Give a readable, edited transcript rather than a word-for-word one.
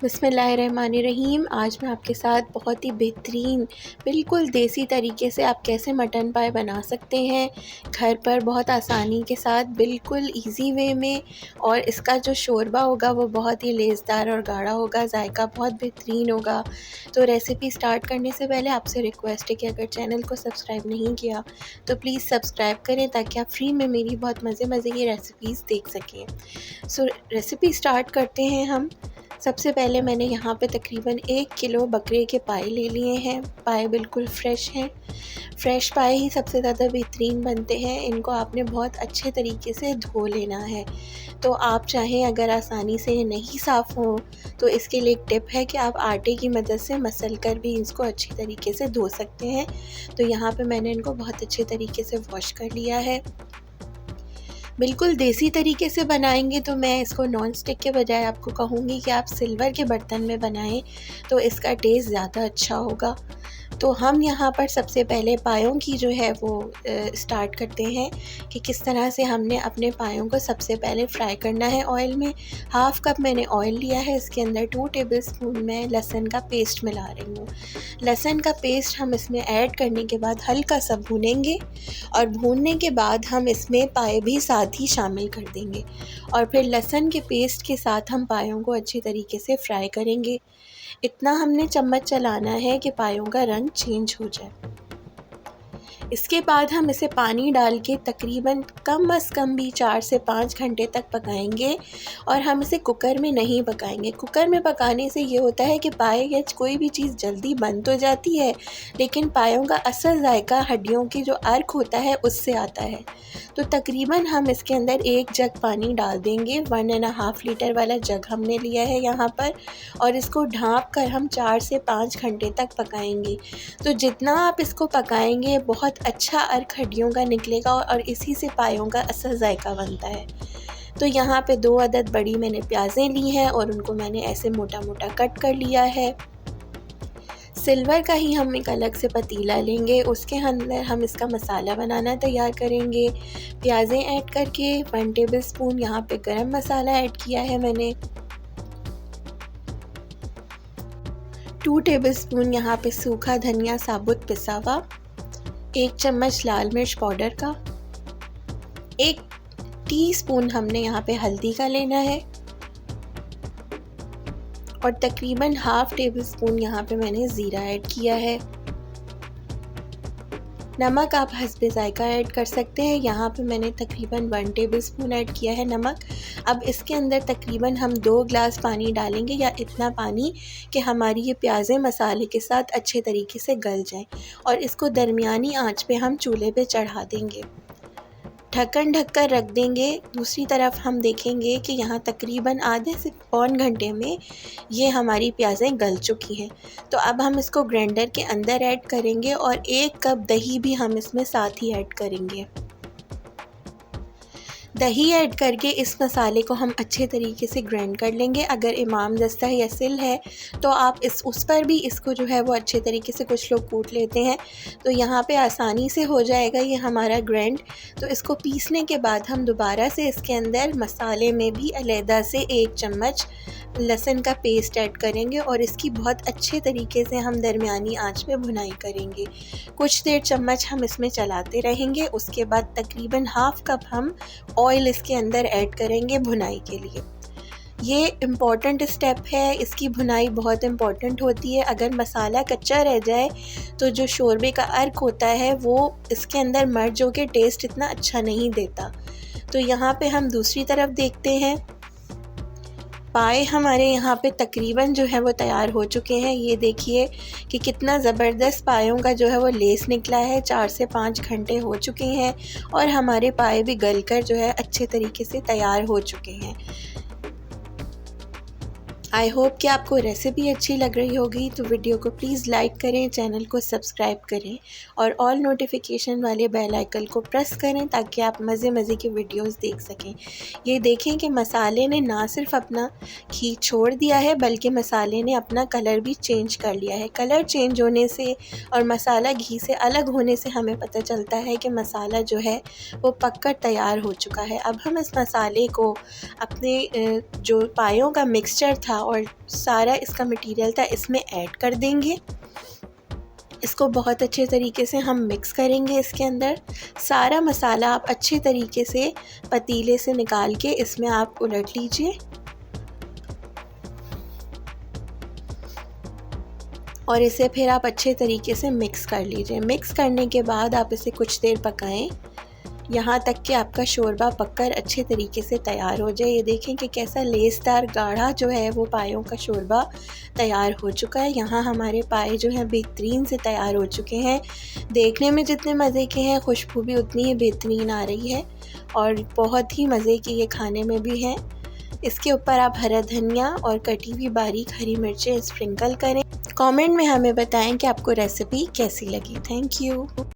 बिस्मिल्लाहिर्रहमानिर्रहीम। आज मैं आपके साथ बहुत ही बेहतरीन बिल्कुल देसी तरीके से आप कैसे मटन पाए बना सकते हैं घर पर बहुत आसानी के साथ, बिल्कुल इजी वे में। और इसका जो शोरबा होगा वो बहुत ही लेज़दार और गाढ़ा होगा, जायका बहुत बेहतरीन होगा। तो रेसिपी स्टार्ट करने से पहले आपसे रिक्वेस्ट है कि अगर चैनल को सब्सक्राइब नहीं किया तो प्लीज़ सब्सक्राइब करें ताकि आप फ्री में मेरी बहुत मज़े की रेसिपीज़ देख सकें। सो रेसिपी स्टार्ट करते हैं हम। सबसे पहले मैंने यहाँ पे तकरीबन 1 किलो बकरे के पाए ले लिए हैं। पाए बिल्कुल फ़्रेश हैं। फ़्रेश पाए ही सबसे ज़्यादा बेहतरीन बनते हैं। इनको आपने बहुत अच्छे तरीके से धो लेना है। तो आप चाहें अगर आसानी से नहीं साफ़ हो तो इसके लिए एक टिप है कि आप आटे की मदद से मसल कर भी इसको अच्छी तरीके से धो सकते हैं। तो यहाँ पे मैंने इनको बहुत अच्छे तरीके से वॉश कर लिया है। बिल्कुल देसी तरीके से बनाएंगे तो मैं इसको नॉन स्टिक के बजाय आपको कहूँगी कि आप सिल्वर के बर्तन में बनाएं तो इसका टेस्ट ज़्यादा अच्छा होगा। तो हम यहाँ पर सबसे पहले पायों की जो है वो स्टार्ट करते हैं कि किस तरह से हमने अपने पायों को सबसे पहले फ्राई करना है ऑयल में। हाफ़ कप मैंने ऑयल लिया है, इसके अंदर 2 टेबलस्पून मैं लहसुन का पेस्ट मिला रही हूँ। लहसुन का पेस्ट हम इसमें ऐड करने के बाद हल्का सा भूनेंगे और भूनने के बाद हम इसमें पाए भी साथ ही शामिल कर देंगे और फिर लहसुन के पेस्ट के साथ हम पायों को अच्छी तरीके से फ्राई करेंगे। इतना हमने चम्मच चलाना है कि पायों का रंग चेंज हो जाए। इसके बाद हम इसे पानी डाल के तकरीबन कम अज़ कम भी 4 से 5 घंटे तक पकाएंगे और हम इसे कुकर में नहीं पकाएंगे। कुकर में पकाने से ये होता है कि पाए या कोई भी चीज़ जल्दी बन तो जाती है लेकिन पायों का असल जायका हड्डियों की जो अर्क होता है उससे आता है। तो तकरीबन हम इसके अंदर 1 जग पानी डाल देंगे। 1.5 लीटर वाला जग हमने लिया है यहाँ पर और इसको ढाँप कर हम 4 से 5 घंटे तक पकाएंगे। तो जितना आप इसको पकाएंगे बहुत अच्छा अर्क हड्डियों का निकलेगा और इसी से पायों का असल जायका बनता है। तो यहाँ पे 2 अदद बड़ी मैंने प्याज़ें ली हैं और उनको मैंने ऐसे मोटा मोटा कट कर लिया है। सिल्वर का ही हम एक अलग से पतीला लेंगे, उसके अंदर हम इसका मसाला बनाना तैयार करेंगे। प्याज़ें ऐड करके 1 टेबलस्पून यहाँ पे गरम मसाला ऐड किया है मैंने। 2 टेबलस्पून यहाँ पे सूखा धनिया साबुत पिसा हुआ, 1 चम्मच लाल मिर्च पाउडर का, 1 टीस्पून हमने यहाँ पे हल्दी का लेना है और तकरीबन हाफ़ टेबलस्पून यहाँ पे मैंने ज़ीरा ऐड किया है। नमक आप हस्बे ज़ायका ऐड कर सकते हैं। यहाँ पे मैंने तकरीबन 1 टेबलस्पून ऐड किया है नमक। अब इसके अंदर तकरीबन हम 2 ग्लास पानी डालेंगे या इतना पानी कि हमारी ये प्याज़ें मसाले के साथ अच्छे तरीके से गल जाएं और इसको दरमियानी आंच पे हम चूल्हे पे चढ़ा देंगे। ढक्कन ढक कर रख देंगे। दूसरी तरफ हम देखेंगे कि यहाँ तकरीबन आधे से पौन घंटे में ये हमारी प्याज़ें गल चुकी हैं। तो अब हम इसको ग्राइंडर के अंदर ऐड करेंगे और 1 कप दही भी हम इसमें साथ ही ऐड करेंगे। दही ऐड करके इस मसाले को हम अच्छे तरीके से ग्राइंड कर लेंगे। अगर इमाम दस्ता या सिल है तो आप उस पर भी इसको जो है वो अच्छे तरीके से कुछ लोग कूट लेते हैं, तो यहाँ पे आसानी से हो जाएगा ये हमारा ग्राइंड। तो इसको पीसने के बाद हम दोबारा से इसके अंदर मसाले में भी अलहदा से 1 चम्मच लहसुन का पेस्ट ऐड करेंगे और इसकी बहुत अच्छे तरीके से हम दरमियानी आंच में भुनाई करेंगे। कुछ देर चम्मच हम इसमें चलाते रहेंगे। उसके बाद तकरीबन हाफ़ कप हम ऑयल इसके अंदर ऐड करेंगे भुनाई के लिए। ये इम्पॉर्टेंट स्टेप है, इसकी भुनाई बहुत इम्पॉर्टेंट होती है। अगर मसाला कच्चा रह जाए तो जो शोरबे का अर्क होता है वो इसके अंदर मर्ज होकर टेस्ट इतना अच्छा नहीं देता। तो यहाँ पे हम दूसरी तरफ देखते हैं। पाए हमारे यहाँ पे तकरीबन जो है वो तैयार हो चुके हैं। ये देखिए कि कितना ज़बरदस्त पायों का जो है वो लेस निकला है। 4 से 5 घंटे हो चुके हैं और हमारे पाए भी गलकर जो है अच्छे तरीके से तैयार हो चुके हैं। आई होप कि आपको रेसिपी अच्छी लग रही होगी। तो वीडियो को प्लीज़ लाइक करें, चैनल को सब्सक्राइब करें और ऑल नोटिफिकेशन वाले बेल आइकन को प्रेस करें ताकि आप मज़े की वीडियोस देख सकें। ये देखें कि मसाले ने ना सिर्फ अपना घी छोड़ दिया है बल्कि मसाले ने अपना कलर भी चेंज कर लिया है। कलर चेंज होने से और मसाला घी से अलग होने से हमें पता चलता है कि मसाला जो है वो पककर तैयार हो चुका है। अब हम इस मसाले को अपने जो पायों का मिक्सचर था और सारा इसका मटेरियल था इसमें ऐड कर देंगे। इसको बहुत अच्छे तरीके से हम मिक्स करेंगे। इसके अंदर सारा मसाला आप अच्छे तरीके से पतीले से निकाल के इसमें आप उलट लीजिए और इसे फिर आप अच्छे तरीके से मिक्स कर लीजिए। मिक्स करने के बाद आप इसे कुछ देर पकाएं, यहाँ तक कि आपका शोरबा पककर अच्छे तरीके से तैयार हो जाए। ये देखें कि कैसा लेसदार गाढ़ा जो है वो पायों का शोरबा तैयार हो चुका है। यहाँ हमारे पाए जो हैं बेहतरीन से तैयार हो चुके हैं। देखने में जितने मज़े के हैं खुशबू भी उतनी ही बेहतरीन आ रही है और बहुत ही मज़े की ये खाने में भी है। इसके ऊपर आप हरा धनिया और कटी हुई बारीक हरी मिर्चें स्प्रिंकल करें। कमेंट में हमें बताएं कि आपको रेसिपी कैसी लगी। Thank you.